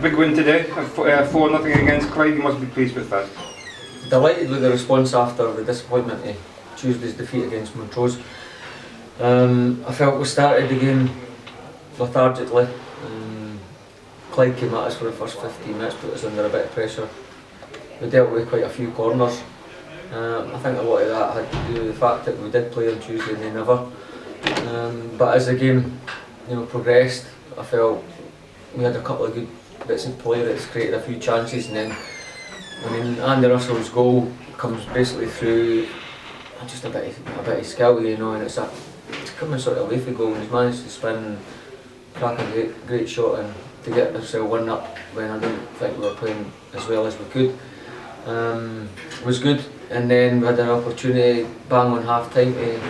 Big win today, 4-0 against Clyde. You must be pleased with that. Delighted with the response after the disappointment of Tuesday's defeat against Montrose. I felt we started the game lethargically. Clyde came at us for the first 15 minutes, put us under a bit of pressure. We dealt with quite a few corners. I think a lot of that had to do with the fact that we did play on Tuesday and they never. But as the game, progressed, I felt we had a couple of good bits of play that's created a few chances, and then Andy Russell's goal comes basically through just a bit of skill, and it's coming sort of away from goal, and he's managed to spin and crack a great shot and to get ourselves 1-up when I didn't think we were playing as well as we could. Was good, and then we had an opportunity bang on half time to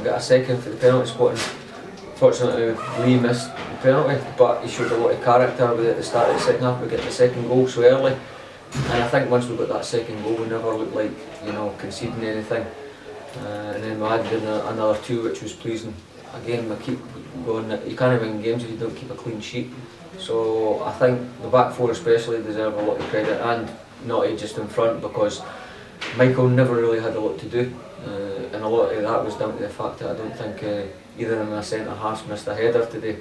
get a second for the penalty spot, and fortunately Lee missed the penalty, but he showed a lot of character at the start of the second half. We get the second goal so early, and I think once we got that second goal we never looked like conceding anything, and then we added in another two, which was pleasing. Again, we keep going, you can't win games if you don't keep a clean sheet, so I think the back four especially deserve a lot of credit, and not just in front, because Michael never really had a lot to do, and a lot of that was down to the fact that I don't think either of my centre halves missed a header today,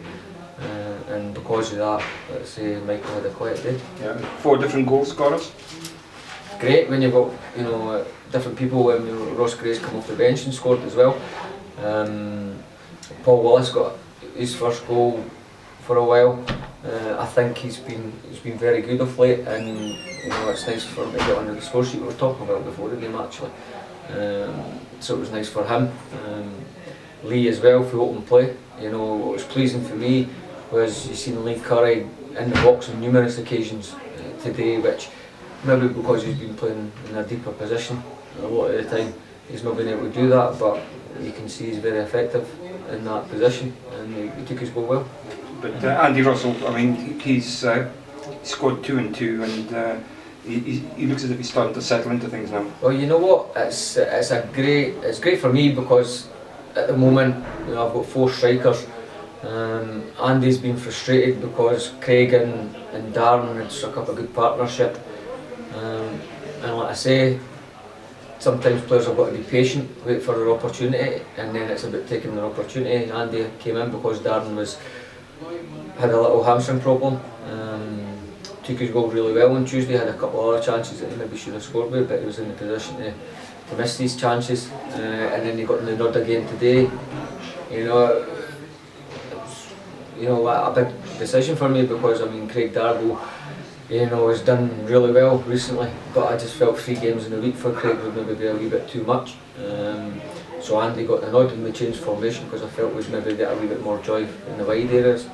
and because of that, let's say Michael had a quiet day. Yeah, 4 different goal scorers. Great when you've got different people. Ross Gray's come off the bench and scored as well. Paul Wallace got his first goal for a while. I think he's been very good of late, and it's nice for him to get under the score sheet. We were talking about before the game actually, so it was nice for him. Lee as well for open play. What was pleasing for me was you seen Lee Curry in the box on numerous occasions today, which maybe because he's been playing in a deeper position a lot of the time, he's not been able to do that, but you can see he's very effective in that position, and he took his goal well. But Andy Russell, I mean, he's scored 2 and 2, and he looks as if he's starting to settle into things now. Well, you know what? It's great for me, because at the moment I've got 4 strikers. Andy's been frustrated because Craig and Darren had struck up a good partnership, and like I say, sometimes players have got to be patient, wait for their opportunity, and then it's about taking their opportunity. Andy came in because Darren had a little hamstring problem. Took his goal really well on Tuesday, had a couple of other chances that he maybe should have scored with, but he was in the position to miss these chances, and then he got in the nod again today. A big decision for me, because Craig Dargo has done really well recently, but I just felt 3 games in a week for Craig would maybe be a wee bit too much. So Andy got the nod, and we changed formation because I felt we'd maybe get a wee bit more joy in the wide areas.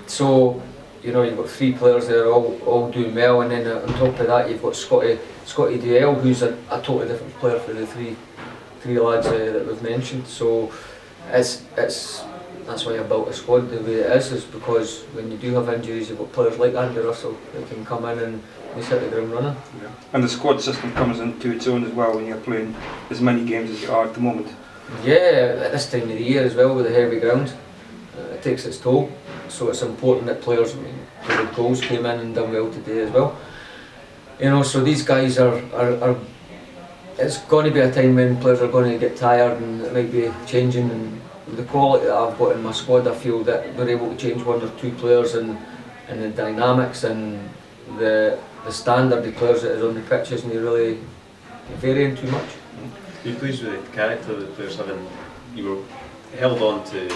So you've got 3 players there all doing well, and then on top of that you've got Scotty DL, who's a totally different player for the three lads that we've mentioned. So that's why I built a squad the way it is because when you do have injuries, you've got players like Andy Russell that can come in and just hit the ground running. Yeah. And the squad system comes into its own as well when you're playing as many games as you are at the moment. Yeah, at this time of the year as well, with the heavy ground, it takes its toll. So it's important that players with goals came in and done well today as well. So these guys are it's going to be a time when players are going to get tired, and it might be changing. And the quality that I've got in my squad, I feel that we're able to change 1 or 2 players, and the dynamics and the standard of players that is on the pitch isn't really varying too much. Are you pleased with the character of the players having? You were held on to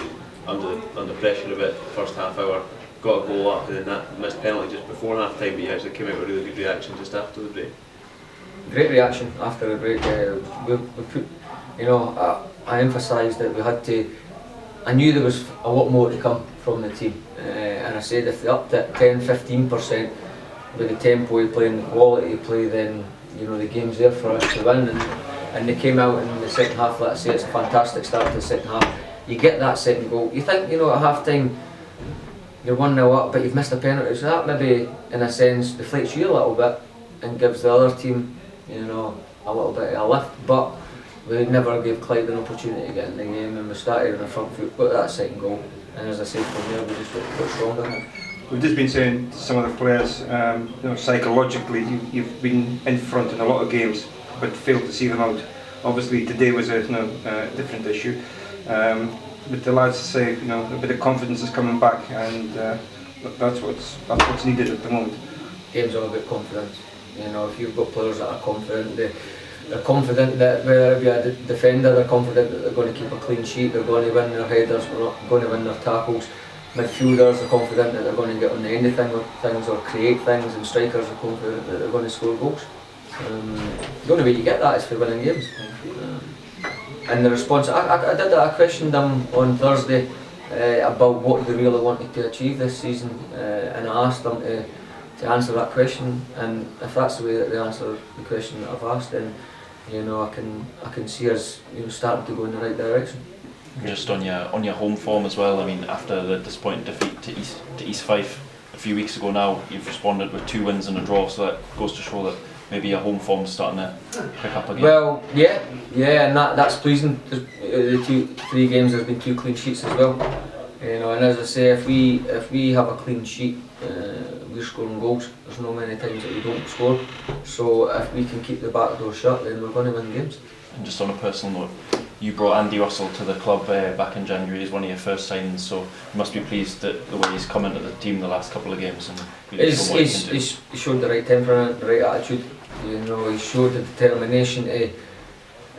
under pressure a bit first half hour, got a goal up, and then that missed penalty just before half time, but you actually came out with a really good reaction just after the break. Great reaction after the break. We put, I emphasised that we had to. I knew there was a lot more to come from the team, and I said if they upped it 10-15% with the tempo of play and the quality of play, then the game's there for us to win. And they came out in the second half. Like I say, it's a fantastic start to the second half. You get that second goal. You think at half time you're 1-0 up, but you've missed a penalty, so that maybe in a sense deflates you a little bit and gives the other team a little bit of a lift. But we never gave Clyde an opportunity to get in the game, and we started on the front foot, got that second goal, and as I said, from there we just got stronger. we've just been saying to some of the players, psychologically, you've been in front in a lot of games, but failed to see them out. Obviously, today was a different issue. But the lads say, a bit of confidence is coming back, and that's what's needed at the moment. Game's all about confidence. If you've got players that are confident, they're confident that whether it be a defender, they're confident that they're going to keep a clean sheet, they're going to win their headers, they're not going to win their tackles. Midfielders are confident that they're going to get on the end of things or create things, and strikers are confident that they're going to score goals. The only way you get that is for winning games. And the response, I questioned them on Thursday about what they really wanted to achieve this season, and I asked them to answer that question, and if that's the way that they answer the question that I've asked, then I can see us starting to go in the right direction. Just on your home form as well, I mean, after the disappointing defeat to East Fife a few weeks ago now, you've responded with 2 wins and a draw, so that goes to show that maybe your home form's starting to pick up again. Well, yeah, and that's pleasing. The 3 games there's been 2 clean sheets as well. And as I say, if we have a clean sheet, we're scoring goals. There's not many times that we don't score. So if we can keep the back door shut, then we're going to win games. And just on a personal note, you brought Andy Russell to the club back in January as one of your first signings, so you must be pleased at the way he's come into the team the last couple of games. And He's showed the right temperament, the right attitude. He showed the determination to,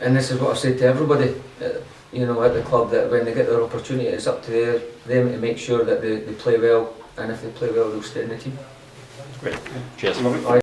and this is what I've said to everybody, at the club, that when they get their opportunity, it's up to them to make sure that they play well, and if they play well, they'll stay in the team. Great. Cheers.